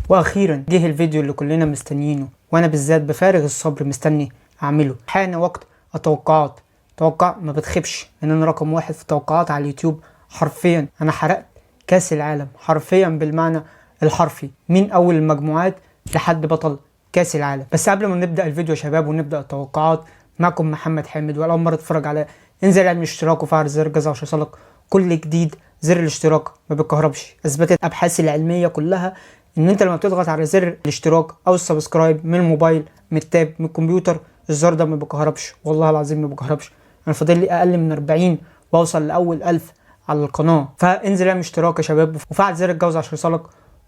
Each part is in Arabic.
واخيرا جه الفيديو اللي كلنا مستنيينه، وانا بالذات بفارغ الصبر مستني اعمله. حان وقت التوقعات. توقع ما بتخيبش ان انا رقم واحد في التوقعات على اليوتيوب. حرفيا انا حرقت كاس العالم حرفيا بالمعنى الحرفي، من اول المجموعات لحد بطل كاس العالم. بس قبل ما نبدا الفيديو يا شباب ونبدا التوقعات، معكم محمد حامد، ولو مره تتفرج على انزل اعمل اشتراك وفعل زر الجرس عشان يوصلك كل جديد. زر الاشتراك ما بيتكهربش، اثبتت الابحاث العلميه كلها ان انت لما بتضغط على زر الاشتراك او السبسكرايب من الموبايل، من التاب، من الكمبيوتر، الزر ده ما بيكهربش. والله العظيم ما بيكهربش. انا فاضل لي اقل من 40 واوصل لاول 1000 على القناه، فانزل اعمل اشتراك يا شباب وفعل زر الجرس عشان يوصلك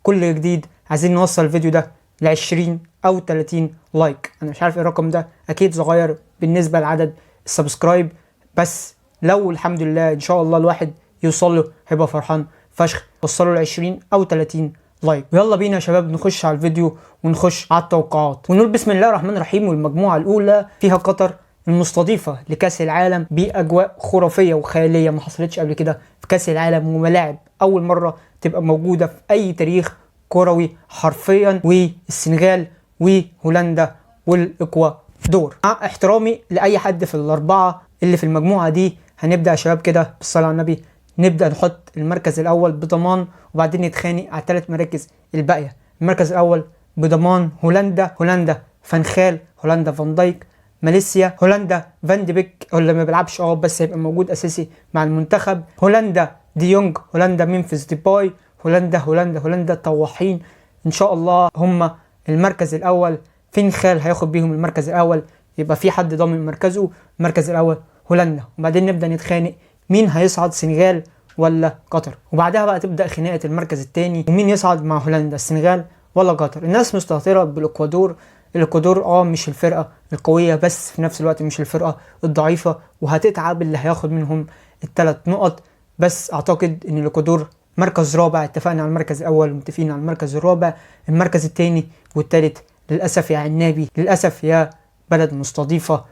كل جديد. عايزين نوصل الفيديو ده ل 20 او 30 لايك. انا مش عارف ايه الرقم ده، اكيد صغير بالنسبه لعدد السبسكرايب، بس لو الحمد لله ان شاء الله الواحد يوصل له هيبقى فرحان فشخ. وصلوا ل 20 او 30 لايك. ويلا بينا يا شباب نخش على الفيديو ونخش على التوقعات ونقول بسم الله الرحمن الرحيم. والمجموعه الاولى فيها قطر المستضيفه لكاس العالم باجواء خرافيه وخياليه ما حصلتش قبل كده في كاس العالم، وملاعب اول مره تبقى موجوده في اي تاريخ كروي حرفيا، والسنغال وهولندا والاكوادور. مع احترامي لاي حد في الاربعه اللي في المجموعه دي، هنبدا يا شباب كده بالصلاه على النبي. نبدا نحط المركز الاول بضمان، وبعدين نتخانق على الثلاث مراكز الباقيه. المركز الاول بضمان هولندا فانخال، هولندا فان دايك، ماليزيا هولندا فان دي بيك اللي ما بيلعبش بس هيبقى موجود اساسي مع المنتخب، هولندا دي يونج، هولندا ممفيس ديباي، هولندا طواحين ان شاء الله هم المركز الاول. فانخال هياخد بيهم المركز الاول، يبقى في حد ضامن مركزه. المركز الاول هولندا، وبعدين نبدا نتخانق مين هيصعد، سنغال ولا قطر، وبعدها بقى تبدا خناقه المركز الثاني ومين يصعد مع هولندا، السنغال ولا قطر. الناس مستهتره بالاكوادور. الاكوادور مش الفرقه القويه، بس في نفس الوقت مش الفرقه الضعيفه، وهتتعب اللي هياخد منهم الثلاث نقط. بس اعتقد ان الاكوادور مركز رابع. اتفقنا على المركز الاول ومتفقين على المركز الرابع. المركز الثاني والثالث للاسف يا عنابي، للاسف يا بلد مستضيفه،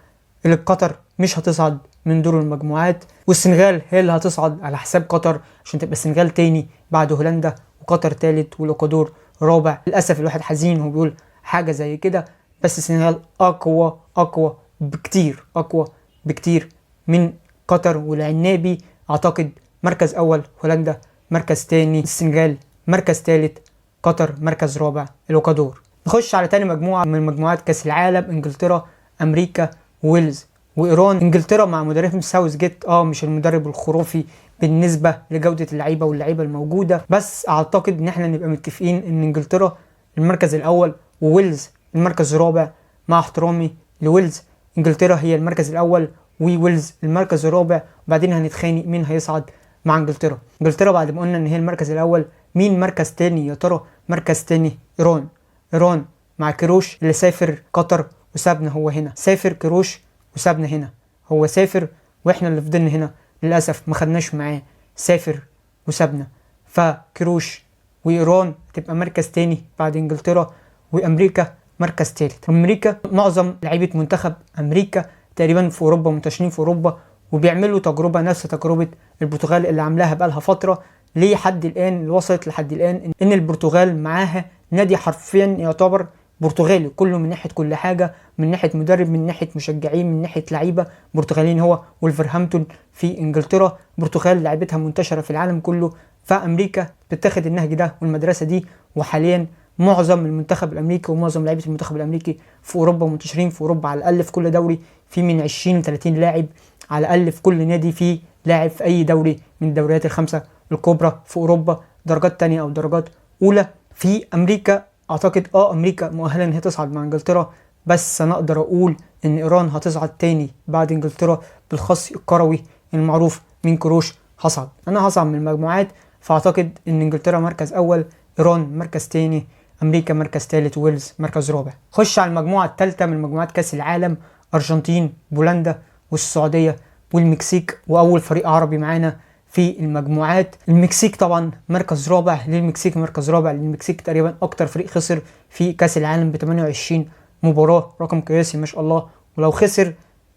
اللي قطر مش هتصعد من دور المجموعات، والسنغال هي اللي هتصعد على حساب قطر عشان تبقى السنغال تاني بعد هولندا، وقطر تالت، والاكوادور رابع. للاسف الواحد حزين وهو بيقول حاجه زي كده، بس السنغال اقوى بكتير من قطر والعنابي. اعتقد مركز اول هولندا، مركز تاني السنغال، مركز تالت قطر، مركز رابع الاكوادور. نخش على تاني مجموعه من مجموعات كاس العالم، انجلترا، امريكا، ويلز وايران. انجلترا مع مدرب ساوث جيت، مش المدرب الخرافي بالنسبه لجوده اللعيبه واللعيبه الموجوده، بس اعتقد ان احنا نبقى متفقين ان انجلترا المركز الاول وويلز المركز الرابع. مع احترامي لويلز، انجلترا هي المركز الاول وويلز المركز الرابع، وبعدين هنتخانق مين هيصعد مع انجلترا. انجلترا بعد ما قلنا ان هي المركز الاول، مين مركز تاني يا ترى؟ مركز تاني ايران مع كروش اللي سافر قطر وسابنا. هو هنا سافر كروش وسابنا هنا، هو سافر واحنا اللي فضلنا هنا للاسف ما خدناش معاه، سافر وسابنا. فكروش وايران تبقى مركز تاني بعد انجلترا، وامريكا مركز تالت. امريكا معظم لعيبه منتخب امريكا تقريبا في اوروبا، منتشرين في اوروبا، وبيعملوا تجربه نفس تجربه البرتغال اللي عاملاها بقالها فتره. ليه حد الان اللي وصلت لحد الان ان البرتغال معاها نادي حرفيا يعتبر برتغالي كله، من ناحيه كل حاجه، من ناحيه مدرب، من ناحيه مشجعين، من ناحيه لعيبه برتغاليين. هو ولفرهامبتون في انجلترا. برتغال لعيبتها منتشره في العالم كله، فامريكا بتاخد النهج ده والمدرسه دي. وحاليا معظم المنتخب الامريكي ومعظم لعيبه المنتخب الامريكي في اوروبا، منتشرين في اوروبا على الاقل في كل دوري في من 20 ل 30 لاعب على الاقل في كل نادي، في لاعب في اي دوري من الدوريات الخمسه الكبرى في اوروبا، درجات تانية او درجات اولى. في امريكا اعتقد امريكا مؤهله ان هي تصعد مع انجلترا، بس انا اقدر اقول ان ايران هتصعد تاني بعد انجلترا بالخص الكروي المعروف من كروش هصعد. انا هصعد من المجموعات، فاعتقد ان انجلترا مركز اول، ايران مركز تاني، امريكا مركز تالت، ويلز مركز رابع. خش على المجموعه الثالثه من مجموعات كاس العالم، ارجنتين، بولندا، والسعوديه، والمكسيك. واول فريق عربي معانا في المجموعات المكسيك. طبعا مركز رابع للمكسيك، مركز رابع للمكسيك، تقريبا اكتر فريق خسر في كاس العالم ب 28 مباراه، رقم قياسي ما شاء الله. ولو خسر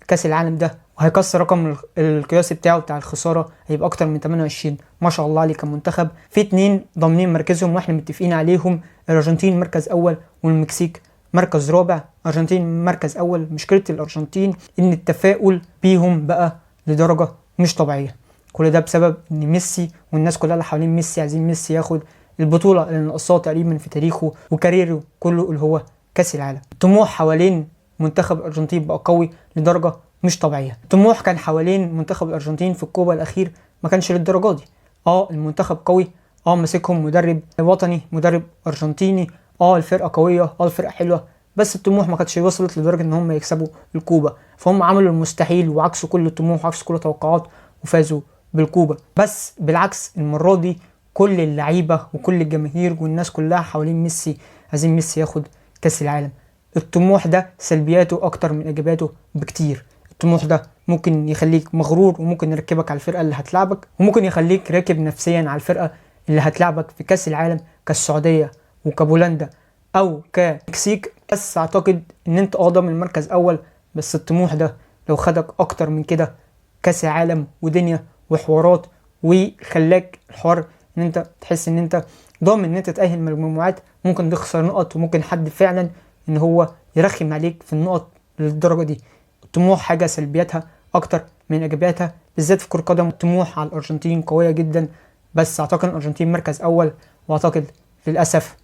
كاس العالم ده وهيكسر رقم القياسي بتاعه بتاع الخساره، هيبقى اكتر من 28. ما شاء الله عليه كمنتخب. في 2 ضامنين مركزهم واحنا متفقين عليهم، الارجنتين مركز اول والمكسيك مركز رابع. ارجنتين مركز اول. مشكله الارجنتين ان التفاؤل بيهم بقى لدرجه مش طبيعيه، كل ده بسبب ان ميسي والناس كلها اللي حوالين ميسي عايزين ميسي ياخد البطوله اللي ناقصاه تقريبا في تاريخه وكاريره كله، اللي هو كاس العالم. الطموح حوالين منتخب الارجنتين بقى قوي لدرجه مش طبيعيه. الطموح كان حوالين منتخب الارجنتين في الكوبا الاخير ما كانش للدرجه دي. المنتخب قوي، ماسكهم مدرب وطني، مدرب ارجنتيني، الفرقه قويه، الفرقه حلوه، بس الطموح ما كانتش وصلت لدرجه ان هم يكسبوا الكوبا. فهم عملوا المستحيل وعكسوا كل الطموح وعكسوا كل التوقعات وفازوا بالكوبا. بس بالعكس المره دي كل اللعيبه وكل الجماهير والناس كلها حوالين ميسي عايزين ميسي ياخد كاس العالم. الطموح ده سلبياته اكتر من ايجاباته بكتير. الطموح ده ممكن يخليك مغرور، وممكن يركبك على الفرقه اللي هتلعبك، وممكن يخليك راكب نفسيا على الفرقه اللي هتلعبك في كاس العالم كالسعوديه وكبولندا او كمكسيك. بس اعتقد ان انت ضامن المركز اول، بس الطموح ده لو خدك اكتر من كده كاس عالم ودنيا وحوارات، وخلاك الحوار ان انت تحس ان انت ضامن ان انت تأهل من المجموعات، ممكن تخسر نقط، وممكن حد فعلا ان هو يرخم عليك في النقط للدرجه دي. الطموح حاجه سلبياتها اكتر من ايجابياتها، بالذات في كرة القدم. الطموح على الارجنتين قويه جدا، بس اعتقد الارجنتين مركز اول، واعتقد للاسف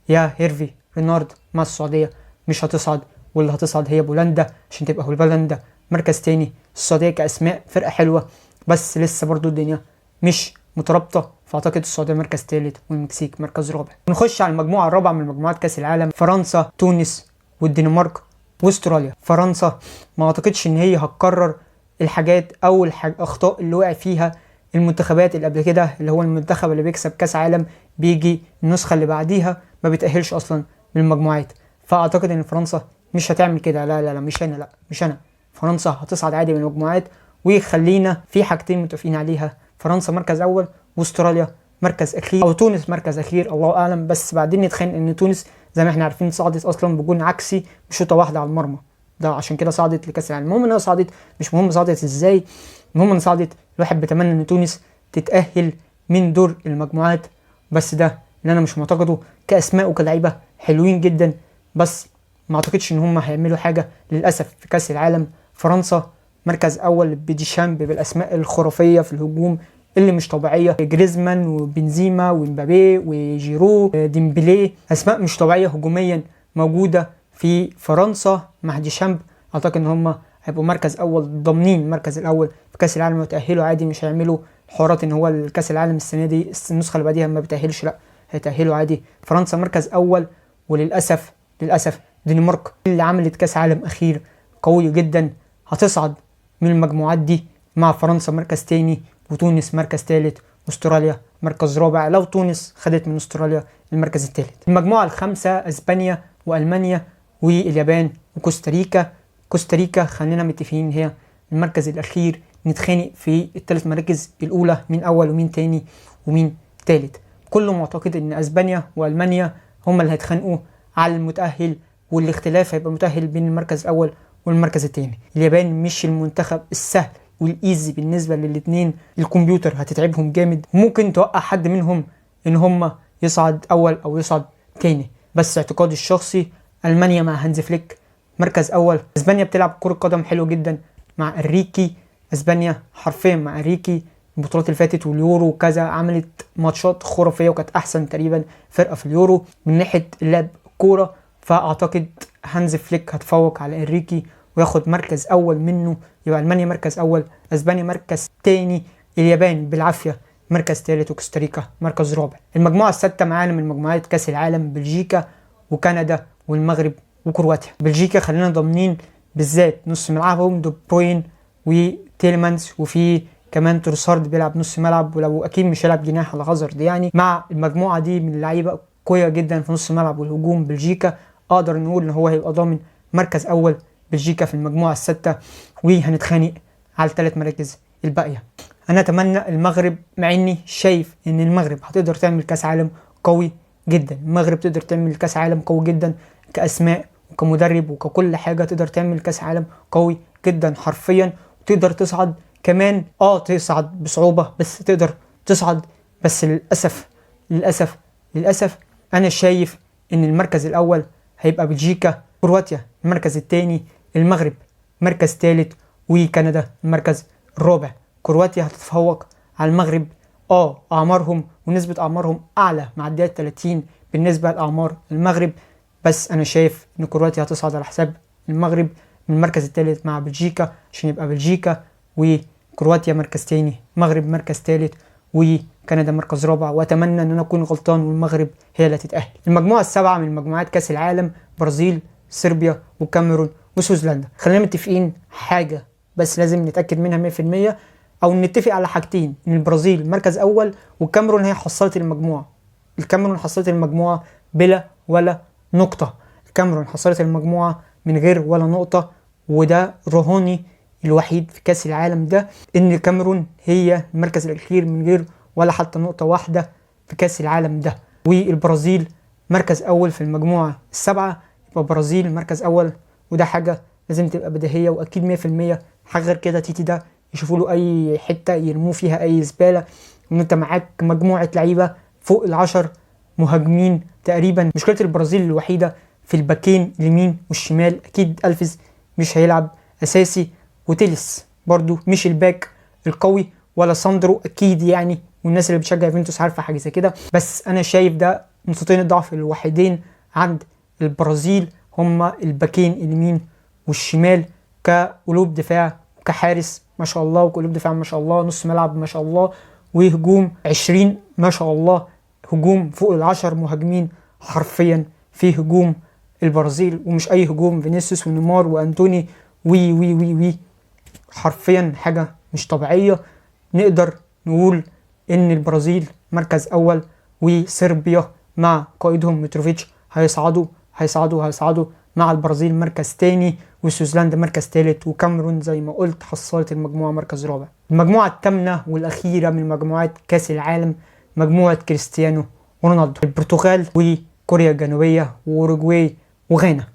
يا هيرفي رينارد مع السعوديه مش هتصعد، واللي هتصعد هي بولندا عشان تبقى بولندا مركز تاني. السعوديه كاسماء فرقه حلوه، بس لسه برضو الدنيا مش مترابطه، فاعتقد السعوديه مركز ثالث والمكسيك مركز رابع. نخش على المجموعه الرابعه من مجموعات كاس العالم، فرنسا، تونس، والدنمارك، واستراليا. فرنسا ما اعتقدش ان هي هتكرر الحاجات او الاخطاء اللي وقع فيها المنتخبات اللي قبل كده، اللي هو المنتخب اللي بيكسب كاس عالم بيجي النسخه اللي بعديها ما بيتاهلش اصلا من المجموعات. فاعتقد ان فرنسا مش هتعمل كده. لا مش انا. فرنسا هتصعد عادي من المجموعات. وخلينا في حاجتين متفقين عليها، فرنسا مركز اول واستراليا مركز اخير، او تونس مركز اخير الله اعلم. بس بعدين نتخيل ان تونس زي ما احنا عارفين صعدت اصلا بجون عكسي بشوطه واحده على المرمى، ده عشان كده صعدت لكاس العالم. المهم انها صعدت، مش مهم صعدت ازاي، المهم ان صعدت. الواحد بيتمنى ان تونس تتاهل من دور المجموعات، بس ده اللي انا مش معتقده. كاسماء وكلاعيبه حلوين جدا، بس ما اعتقدش ان هم هيعملوا حاجه للاسف في كاس العالم. فرنسا مركز اول بديشامب بالاسماء الخرافيه في الهجوم اللي مش طبيعيه، جريزمان وبنزيما ومبابي وجيرو ديمبلي، اسماء مش طبيعيه هجوميا موجوده في فرنسا مع ديشامب. اعتقد ان هم هيبقوا مركز اول، ضامنين المركز الاول في كاس العالم ويتاهلوا عادي. مش هيعملوا حوارات ان هو الكاس العالم السنه دي النسخه اللي بعديها ما بتاهلش، لا هيتاهلوا عادي. فرنسا مركز اول. وللاسف الدنمارك اللي عملت كاس عالم اخير قوي جدا هتصعد من المجموعات دي مع فرنسا مركز تاني، وتونس مركز ثالث، واستراليا مركز رابع لو تونس خدت من استراليا المركز الثالث. المجموعه الخامسه اسبانيا والمانيا واليابان وكوستاريكا. كوستاريكا خلينا متفقين هي المركز الاخير، نتخانق في الثلاث مراكز الاولى مين اول ومين تاني ومين ثالث. كله معتقد ان اسبانيا والمانيا هم اللي هيتخانقوا على المتاهل، والاختلاف هيبقى متاهل بين المركز الاول والمركز الثاني. اليابان مش المنتخب السهل والايزي بالنسبه للاثنين، الكمبيوتر هتتعبهم جامد، ممكن توقع حد منهم ان هم يصعد اول او يصعد تاني. بس اعتقادي الشخصي المانيا مع هانز فليك مركز اول. اسبانيا بتلعب كرة قدم حلو جدا مع انريكي. اسبانيا حرفيا مع انريكي البطولات اللي فاتت واليورو وكذا عملت ماتشات خرافيه، وكانت احسن تقريبا فرقه في اليورو من ناحيه اللعب كوره. فاعتقد هانز فليك هتفوق على انريكي وياخد مركز اول منه، يبقى المانيا مركز اول، اسبانيا مركز تاني، اليابان بالعافيه مركز ثالث، وكوستاريكا مركز رابع. المجموعه السادسه معانا من مجموعات كاس العالم بلجيكا وكندا والمغرب وكرواتيا. بلجيكا خلينا ضامنين بالذات نص ملعبهم دو بروين وتيلمانز، وفي كمان تروسارد بيلعب نص ملعب، ولو اكيد مش هيلعب جناح على هازارد يعني. مع المجموعه دي من اللعيبه قويه جدا في نص الملعب والهجوم بلجيكا، اقدر نقول ان هو هيبقى ضامن مركز اول بلجيكا في المجموعه السادسه، وهنتخانق على الثلاث مراكز الباقيه. انا اتمنى المغرب، مع اني شايف ان المغرب هتقدر تعمل كاس عالم قوي جدا. المغرب تقدر تعمل كاس عالم قوي جدا كاسماء وكمدرب وككل حاجه، تقدر تعمل كاس عالم قوي جدا حرفيا، تقدر تصعد كمان، تصعد بصعوبة بس تقدر تصعد. بس للأسف أنا شايف إن المركز الأول هيبقى بلجيكا، كرواتيا المركز الثاني، المغرب مركز ثالث، وكندا المركز الرابع. كرواتيا هتتفوق على المغرب، أعمارهم ونسبة أعمارهم أعلى، معديات 30 بالنسبة لأعمار المغرب. بس أنا شايف إن كرواتيا هتصعد على حساب المغرب من المركز الثالث مع بلجيكا، عشان يبقى بلجيكا وكرواتيا مركز تاني، مغرب مركز ثالث، وكندا مركز رابع. واتمنى ان انا اكون غلطان والمغرب هي اللي تتأهل. المجموعة السابعة من مجموعات كاس العالم، برازيل، صربيا، والكاميرون، وسويسرلندا. خلينا متفقين حاجة بس لازم نتأكد منها 100%، او نتفق على حاجتين: ان البرازيل مركز اول، والكاميرون هي حصلت المجموعة. الكاميرون حصلت المجموعة بلا ولا نقطة. الكاميرون حصلت المجموعة من غير ولا نقطة، وده رهاني الوحيد في كاس العالم ده، ان الكاميرون هي المركز الاخير من غير ولا حتى نقطة واحدة في كاس العالم ده. والبرازيل مركز اول في المجموعة السبعة، يبقى البرازيل مركز اول، وده حاجة لازم تبقى بديهية واكيد 100%. حاجة غير كده تيتي ده يشوفوا له اي حتة يرموه فيها اي زبالة. ان انت معاك مجموعة لعيبة فوق ال10 مهاجمين تقريبا. مشكلة البرازيل الوحيدة في الباكين اليمين والشمال. اكيد الفيز مش هيلعب اساسي، وتيلس برضو مش الباك القوي، ولا ساندرو اكيد يعني، والناس اللي بتشجع يوفنتوس عارفه حاجه زي كده. بس انا شايف ده نقطتين الضعف الوحيدين عند البرازيل، هما الباكين اليمين والشمال. كقلوب دفاع وكحارس ما شاء الله، وقلوب دفاع ما شاء الله، نص ملعب ما شاء الله، وهجوم 20 ما شاء الله. هجوم فوق ال10 مهاجمين حرفيا في هجوم البرازيل، ومش اي هجوم، فينيسيوس ونيمار وانتوني وي وي وي وي حرفيا حاجة مش طبيعية. نقدر نقول ان البرازيل مركز اول، وصربيا مع قائدهم متروفيتش هيصعدوا مع البرازيل مركز تاني، وسويسرلندا مركز تالت، وكاميرون زي ما قلت حصلت المجموعة مركز رابع. المجموعة الثامنة والأخيرة من مجموعات كاس العالم، مجموعة كريستيانو رونالدو. البرتغال وكوريا الجنوبية وأوروجواي وغانا.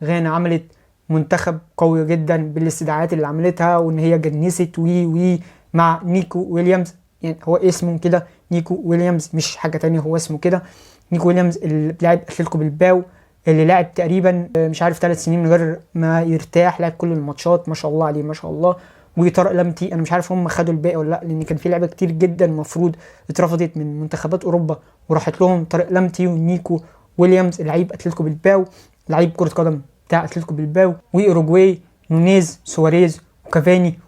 غانا عملت منتخب قوي جدا بالاستدعاءات اللي عملتها، وان هي جنست وي مع نيكو ويليامز. يعني هو اسمه كده نيكو ويليامز، مش حاجة تانية، هو اسمه كده نيكو ويليامز، اللي لاعب اتلتيكو بالباو، اللي لاعب تقريبا مش عارف 3 سنين من غير ما يرتاح، لاعب كل الماتشات ما شاء الله عليه ما شاء الله. وطارق لمتي، انا مش عارف هم خدوا الباقي ولا لا، لان كان في لعيبه كتير جدا المفروض اترفضت من منتخبات اوروبا وراحت لهم. طارق لمتي ونيكو ويليامز لعيب اتلتيكو بالباو، لعيب كرة قدم بتاع اتلتيكو بالباو. واوروجواي نونيز، سواريز، وكافاني،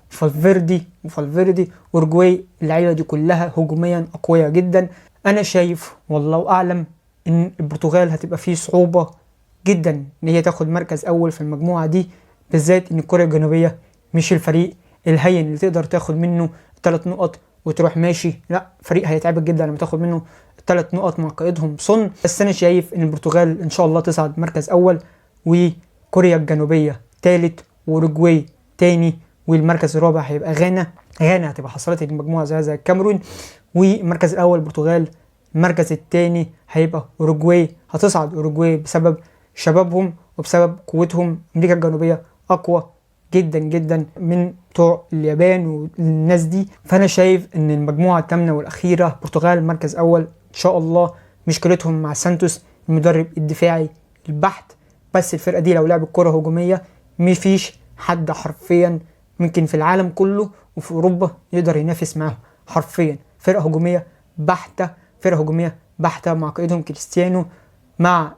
وفالفيردي. اوروجواي اللعيبه دي كلها هجوميا اقوياء جدا. انا شايف والله اعلم ان البرتغال هتبقى فيه صعوبه جدا ان هي تاخد مركز اول في المجموعه دي، بالذات ان كوريا الجنوبيه مش الفريق الهين اللي تقدر تاخد منه 3 نقط وتروح ماشي. لا، فريق هيتعبك جدا لما تاخد منه 3 نقط مع قائدهم صن. بس انا شايف ان البرتغال ان شاء الله تصعد مركز اول، وكوريا الجنوبيه ثالث، واوروجواي تاني، والمركز الرابع هيبقى غانا هتبقى حصلت المجموعه زي الكاميرون. والمركز الاول البرتغال، المركز الثاني هيبقى اوروجواي. هتصعد اوروجواي بسبب شبابهم وبسبب قوتهم. امريكا الجنوبيه اقوى جدا جدا من بتوع اليابان والناس دي. فانا شايف ان المجموعه الثامنه والاخيره البرتغال مركز اول ان شاء الله. مشكلتهم مع سانتوس المدرب الدفاعي البحت، بس الفرقه دي لو لعبت كره هجوميه مفيش حد حرفيا ممكن في العالم كله وفي اوروبا يقدر ينافس معاهم. حرفيا فرقه هجوميه بحته مع قائدهم كريستيانو، مع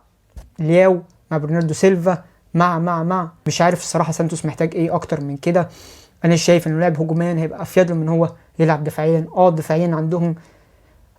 لياو، مع برناردو سيلفا، مع مش عارف الصراحه سانتوس محتاج ايه اكتر من كده. انا شايف انه لعب هجوميا هيبقى افيد له من هو يلعب دفاعيا. دفاعيا عندهم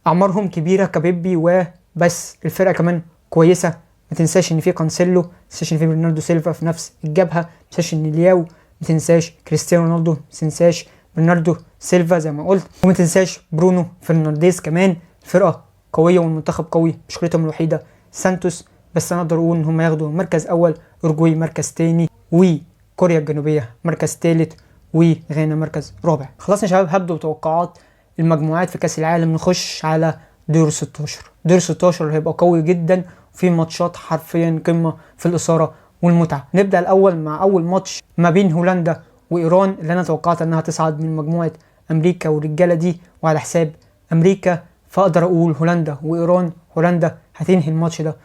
اعمارهم كبيره كبيبي، وبس الفرقه كمان كويسه. ما تنساش ان في كانسيلو، ما تنساش ان في برناردو سيلفا في نفس الجبهه، ما تنساش ان لياو، ما تنساش كريستيانو رونالدو، ما تنساش برناردو سيلفا زي ما قلت، وما تنساش برونو فرنانديز كمان. فرقه قويه والمنتخب قوي. مشكلتهم الوحيده سانتوس. بس انا اقدر اقول ان هم ياخدوا مركز اول، اوروجواي مركز تاني، وكوريا الجنوبيه مركز تالت، وغانا مركز رابع. خلاص يا شباب، هبدأ توقعات المجموعات في كاس العالم. نخش على دور 16. دور 16 هيبقى قوي جدا، في ماتشات حرفيا قمه في الاثاره والمتعه. نبدا الاول مع اول ماتش ما بين هولندا وايران اللي انا توقعت انها تصعد من مجموعه امريكا والرجاله دي وعلى حساب امريكا. فاقدر اقول هولندا وايران. هولندا هتنهي الماتش ده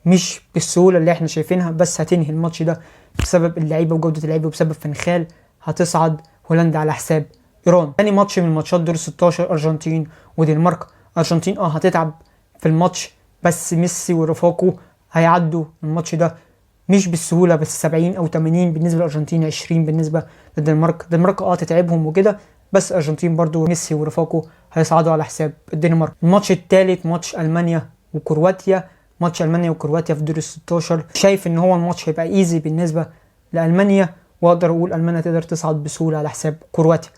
مش بالسهوله اللي احنا شايفينها، بس هتنهي الماتش ده بسبب اللعيبه وجوده اللعيبه وبسبب فنخال. هتصعد هولندا على حساب ايران. تاني ماتش من ماتشات دور 16 ارجنتين ودنمارك. ارجنتين هتتعب في الماتش، بس ميسي ورفاقه هيعدوا الماتش ده مش بالسهوله، بس 70 او 80 بالنسبه للارجنتين، 20 بالنسبه للدنمارك. الدنمارك تتعبهم وكده، بس الارجنتين برضو ميسي ورفاقه هيصعدوا على حساب الدنمارك. الماتش الثالث ماتش المانيا وكرواتيا. ماتش المانيا وكرواتيا في دور ال 16 شايف ان هو الماتش هيبقى ايزي بالنسبه لالمانيا، واقدر اقول المانيا تقدر تصعد بسهوله على حساب كرواتيا.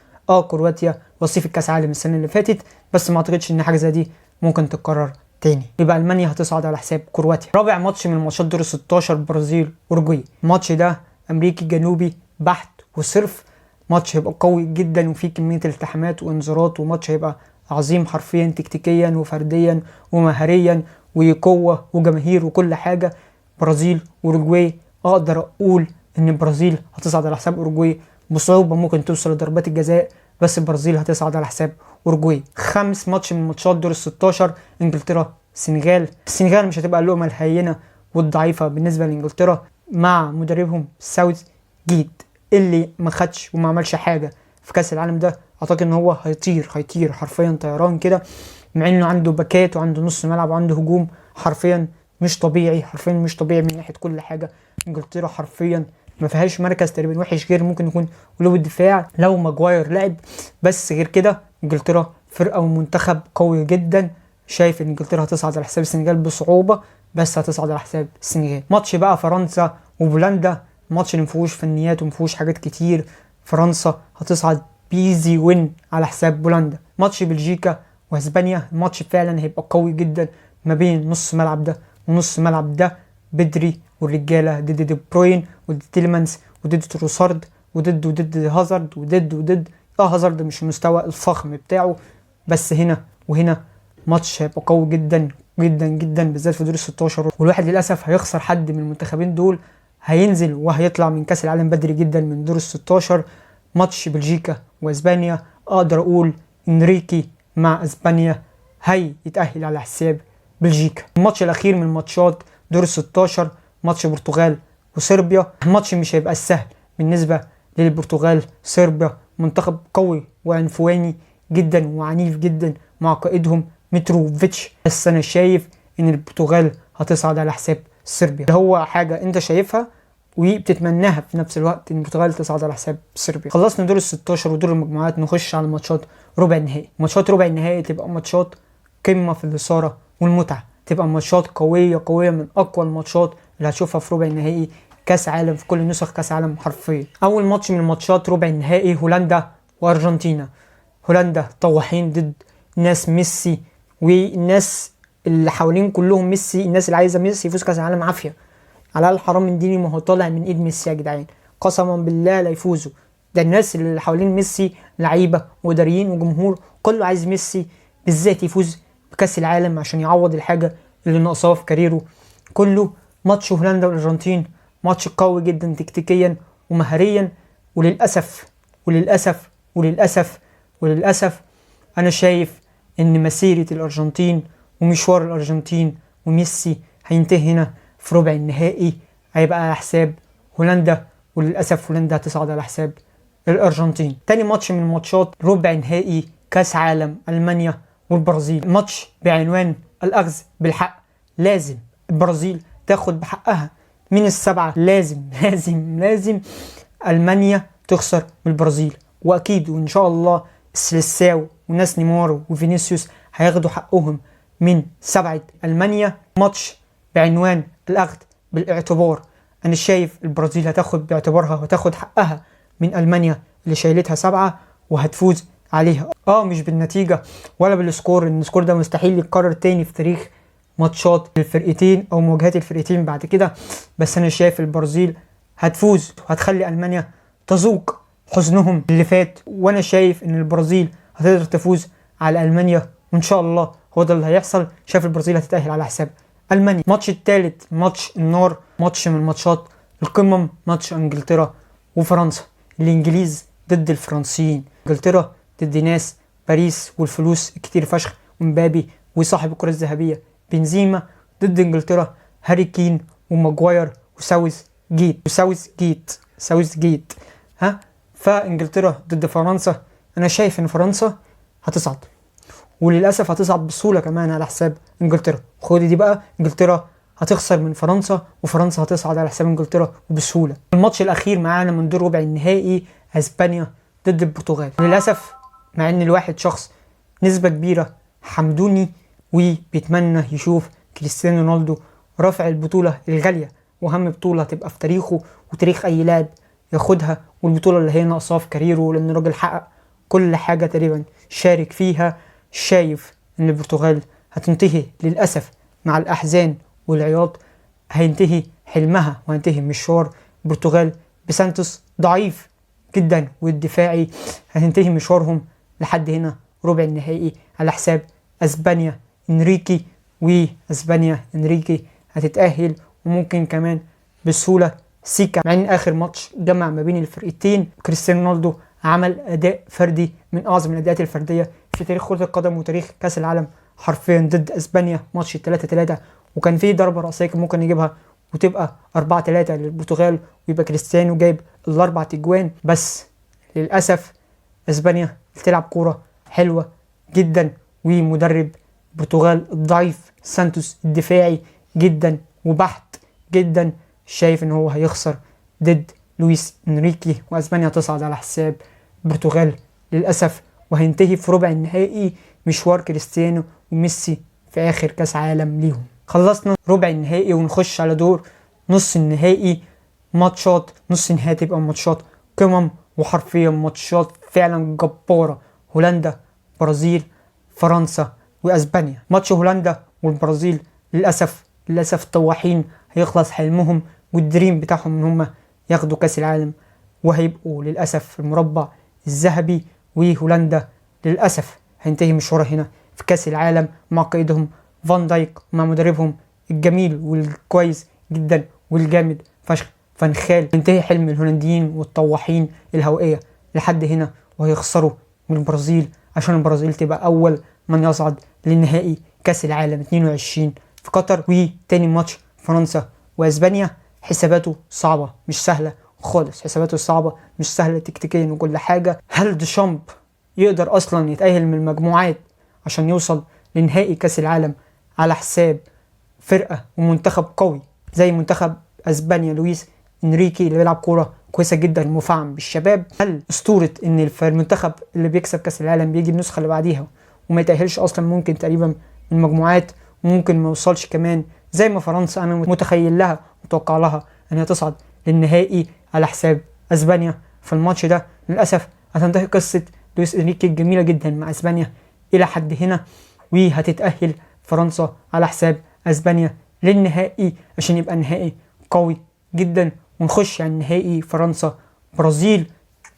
كرواتيا وصيف الكاس عالم السنه اللي فاتت، بس ما اعتقدش ان حاجه زي دي ممكن تتكرر تاني. يبقى المانيا هتصعد على حساب كرواتيا. رابع ماتش من ماتشات دور ال 16 برازيل اوروجواي. الماتش ده امريكي جنوبي بحت وصرف. ماتش هيبقى قوي جدا وفيه كميه التحامات وانذارات، وماتش هيبقى عظيم حرفيا تكتيكيا وفرديا ومهاريا وقوه وجماهير وكل حاجه. برازيل اوروجواي اقدر اقول ان البرازيل هتصعد على حساب اوروجواي بصعوبه، ممكن توصل لضربات الجزاء، بس البرازيل هتصعد على حساب اوروجواي. خامس ماتش من ماتشات دور ال 16 انجلترا السنغال. السنغال مش هتبقى اللقمه الهينه والضعيفه بالنسبه لانجلترا مع مدربهم ساوث جيت اللي ما خدش وما عملش حاجه في كاس العالم ده. اعتقد ان هو هيطير حرفيا طيران كده، مع انه عنده باكات وعنده نص ملعب وعنده هجوم حرفيا مش طبيعي من ناحيه كل حاجه. انجلترا حرفيا ما فيهاش مركز تقريبا وحش، غير ممكن يكون قلوب الدفاع لو ماجواير لعب، بس غير كده انجلترا فرقه ومنتخب قوي جدا. شايف ان انجلترا هتصعد على حساب السنغال بصعوبه، بس هتصعد على حساب السنغال. ماتش بقى فرنسا وبولندا. ماتش اللي مفيهوش فنيات ومفيهوش حاجات كتير. فرنسا هتصعد بيزي وين على حساب بولندا. ماتش بلجيكا واسبانيا. الماتش فعلا هيبقى قوي جدا ما بين نص ملعب ده ونص ملعب ده. بدري والرجاله ضد دي بروين وضد تيلمانز وضد تروسارد وضد هازارد وضد هازارد مش المستوى الفخم بتاعه، بس هنا وهنا ماتش هيبقى قوي جدا جدا جدا بالذات في دور ال 16. والواحد للاسف هيخسر حد من المنتخبين دول، هينزل وهيطلع من كاس العالم بدري جدا من دور ال 16. ماتش بلجيكا واسبانيا اقدر اقول انريكي مع اسبانيا هيتأهل على حساب بلجيكا. الماتش الاخير من ماتشات دور ال 16 ماتش البرتغال وصربيا. الماتش مش هيبقى سهل بالنسبه للبرتغال. صربيا منتخب قوي وعنفواني جدا وعنيف جدا مع قائدهم متروفيتش، بس انا شايف ان البرتغال هتصعد على حساب صربيا. ده هو حاجه انت شايفها وبتتمناها في نفس الوقت ان البرتغال تصعد على حساب صربيا. خلصنا دور ال 16 ودور المجموعات، نخش على ماتشات ربع النهائي. ماتشات ربع النهائي تبقى ماتشات قمه في الاثاره والمتعه، تبقى ماتشات قويه من اقوى الماتشات اللي هتشوفها في ربع النهائي كاس عالم، في كل نسخ كاس عالم حرفيا. اول ماتش من ماتشات ربع النهائي هولندا وارجنتينا. هولندا طواحين ضد ناس ميسي والناس اللي حوالين كلهم ميسي، الناس اللي عايزه ميسي يفوز كاس العالم عافيه. على الحرام من ديني ما هو طالع من ايد ميسي يا جدعان، قسما بالله لا يفوزوا. ده الناس اللي حوالين ميسي لعيبه واداريين وجمهور كله عايز ميسي بالذات يفوز بكاس العالم عشان يعوض الحاجه اللي ناقصاه في كاريره كله. ماتش هولندا والارجنتين ماتش قوي جدا تكتيكيا ومهاريا، وللاسف انا شايف ان مسيره الارجنتين ومشوار الارجنتين وميسي هينتهي هنا في ربع النهائي، هيبقى على حساب هولندا، وللاسف هولندا هتصعد على حساب الارجنتين. تاني ماتش من ماتشات ربع نهائي كاس عالم المانيا والبرازيل. ماتش بعنوان الاخذ بالحق. لازم البرازيل تاخد بحقها من السبعه، لازم المانيا تخسر من البرازيل، واكيد وان شاء الله السلساو وناس نيمار وفينيسيوس هياخدوا حقهم من سبعه المانيا. ماتش بعنوان الاخذ بالاعتبار. انا شايف البرازيل هتاخد باعتبارها وتاخد حقها من المانيا اللي شايلتها سبعه وهتفوز عليها، مش بالنتيجه ولا بالسكور، ان السكور ده مستحيل يتكرر تاني في تاريخ ماتشات الفرقتين او مواجهات الفرقتين بعد كده، بس انا شايف البرازيل هتفوز وهتخلي المانيا تذوق حزنهم اللي فات، وانا شايف ان البرازيل هتقدر تفوز على المانيا وان شاء الله هو ده اللي هيحصل. شايف البرازيل هتتأهل على حساب المانيا. الماتش الثالث ماتش النار، ماتش من ماتشات القمم، ماتش انجلترا وفرنسا. الانجليز ضد الفرنسيين، انجلترا ضد ناس باريس والفلوس كتير فشخ، ومبابي وصاحب الكرة الذهبية بنزيما ضد انجلترا هاري كين وماجواير وساوث جيت ها. فانجلترا ضد فرنسا، انا شايف ان فرنسا هتصعد، وللاسف هتصعد بسهوله كمان على حساب انجلترا. خدي دي بقى، انجلترا هتخسر من فرنسا وفرنسا هتصعد على حساب انجلترا وبسهوله. الماتش الاخير معانا من دور ربع النهائي اسبانيا ضد البرتغال. للاسف مع ان الواحد شخص نسبه كبيره حمدوني وبيتمنى يشوف كريستيانو رونالدو رافع البطوله الغاليه واهم بطوله تبقى في تاريخه وتاريخ اي لاعب ياخدها، والبطوله اللي هي ناقصاه في كاريره، لان الراجل حقق كل حاجه تقريبا شارك فيها. شايف ان البرتغال هتنتهي للاسف مع الاحزان والعياط، هينتهي حلمها وهينتهي مشوار البرتغال بسانتوس ضعيف جدا والدفاعي، هتنتهي مشوارهم لحد هنا ربع النهائي على حساب اسبانيا انريكي. واسبانيا انريكي هتتأهل وممكن كمان بسهولة سيكا، مع ان اخر ماتش جمع ما بين الفرقتين كريستيانو رونالدو عمل اداء فردي من اعظم الاداءات الفرديه في تاريخ كره القدم وتاريخ كاس العالم حرفيا ضد اسبانيا. ماتش 3-3 وكان فيه ضربه راسيه كان ممكن يجيبها وتبقى 4-3 للبرتغال ويبقى كريستيانو جايب الاربع تجوان، بس للاسف اسبانيا بتلعب كوره حلوه جدا، ومدرب البرتغال الضعيف سانتوس الدفاعي جدا وبحت جدا شايف ان هو هيخسر ضد لويس انريكي، واسبانيا تصعد على حساب البرتغال للاسف، وهينتهي في ربع النهائي مشوار كريستيانو وميسي في اخر كاس عالم ليهم. خلصنا ربع النهائي ونخش على دور نص النهائي. ماتشات نص النهائي تبقى ماتشات قمم وحرفيا ماتشات فعلا جبارة. هولندا، برازيل، فرنسا واسبانيا. ماتش هولندا والبرازيل للاسف الطواحين هيخلص حلمهم والدريم بتاعهم ان هم ياخدوا كاس العالم، وهيبقوا للاسف في المربع الذهبي. وهولندا للاسف هينتهي مشوارها هنا في كاس العالم مع قائدهم فان دايك ومع مدربهم الجميل والكويس جدا والجامد فشخ فان خال. ينتهي حلم الهولنديين والطواحين الهوائيه لحد هنا، وهيخسروا من البرازيل عشان البرازيل تبقى اول من يصعد للنهائي كاس العالم 22 في قطر. وتاني ماتش فرنسا واسبانيا، حساباته صعبه مش سهله خالص، حساباته صعبه مش سهله تكتيكيا وكل حاجه. هل ديشامب يقدر اصلا يتأهل من المجموعات عشان يوصل لنهائي كاس العالم على حساب فرقه ومنتخب قوي زي منتخب اسبانيا لويس انريكي اللي بيلعب كوره كويسه جدا مفعم بالشباب؟ هل اسطوره ان المنتخب اللي بيكسب كاس العالم بيجي النسخه اللي بعديها وما يتأهلش اصلا ممكن تقريبا من المجموعات، وممكن ما يوصلش كمان زي ما فرنسا انا متخيل لها متوقع لها انها تصعد للنهائي على حساب اسبانيا؟ في الماتش ده للاسف هتنتهي قصه لويس انريكي الجميله جدا مع اسبانيا الى حد هنا، وهتتأهل فرنسا على حساب اسبانيا للنهائي عشان يبقى نهائي قوي جدا، ونخش على النهائي فرنسا برازيل.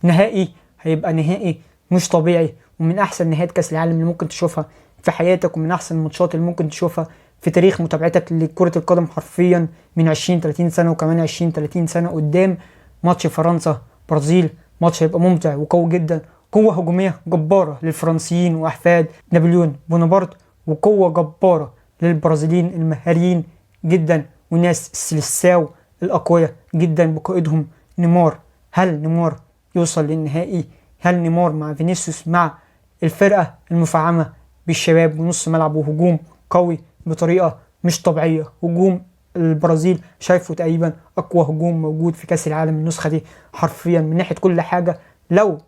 نهائي هيبقى نهائي مش طبيعي، ومن احسن نهايات كاس العالم اللي ممكن تشوفها في حياتك، ومن احسن الماتشات اللي ممكن تشوفها في تاريخ متابعتك لكرة القدم حرفيا من 20-30 سنة وكمان 20-30 سنة قدام. ماتش فرنسا برازيل ماتش هيبقى ممتع وقوي جدا، قوة هجومية جبارة للفرنسيين وأحفاد نابليون بونابرت، وقوة جبارة للبرازيليين المهاريين جدا وناس السلساو الأقوياء جدا بقائدهم نيمار. هل نيمار يوصل للنهائي؟ هل نيمار مع فينيسيوس مع الفرقة المفعمة بالشباب ونص ملعب وهجوم قوي بطريقة مش طبيعية؟ هجوم البرازيل شايفه تقريبا أقوى هجوم موجود في كأس العالم النسخة دي حرفيا من ناحية كل حاجة. لو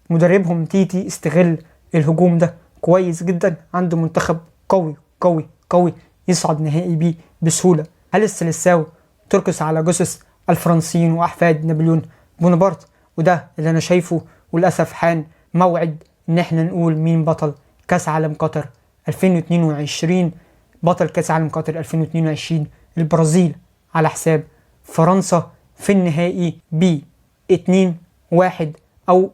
مدربهم تيتي استغل الهجوم ده كويس جدا عنده منتخب قوي قوي قوي يصعد نهائي بيه بسهولة. هل السلساو تركز على جثث الفرنسيين وأحفاد نابليون بونابرت؟ وده اللي أنا شايفه، وللأسف حان موعد إن احنا نقول مين بطل كأس عالم قطر 2022. بطل كأس عالم قطر 2022 البرازيل على حساب فرنسا في النهائي ب 2-1 أو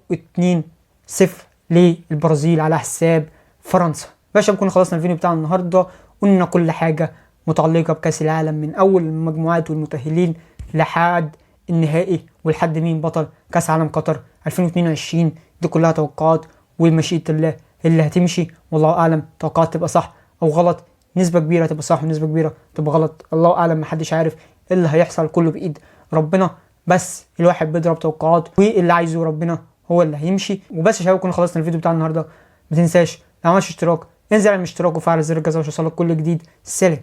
2-0 للبرازيل على حساب فرنسا. باشا بكون خلصنا الفيديو بتاع النهاردة، قلنا كل حاجة متعلقة بكأس العالم من أول المجموعات والمتأهلين لحد النهائي ولحد مين بطل كاس عالم قطر 2022. دي كلها توقعات ومشيئة الله اللي هتمشي، والله اعلم. توقعات تبقى صح او غلط، نسبة كبيرة تبقى صح ونسبة كبيرة تبقى غلط، الله اعلم، محدش عارف ايه اللي هيحصل، كله بايد ربنا. بس الواحد بيضرب توقعات واللي عايزه ربنا هو اللي هيمشي. وبس يا شباب، كنا خلصنا الفيديو بتاع النهارده. ما تنساش لو عملتش اشتراك انزل على الاشتراك وفعل زر الجرس عشان يوصلك كل جديد. سلام.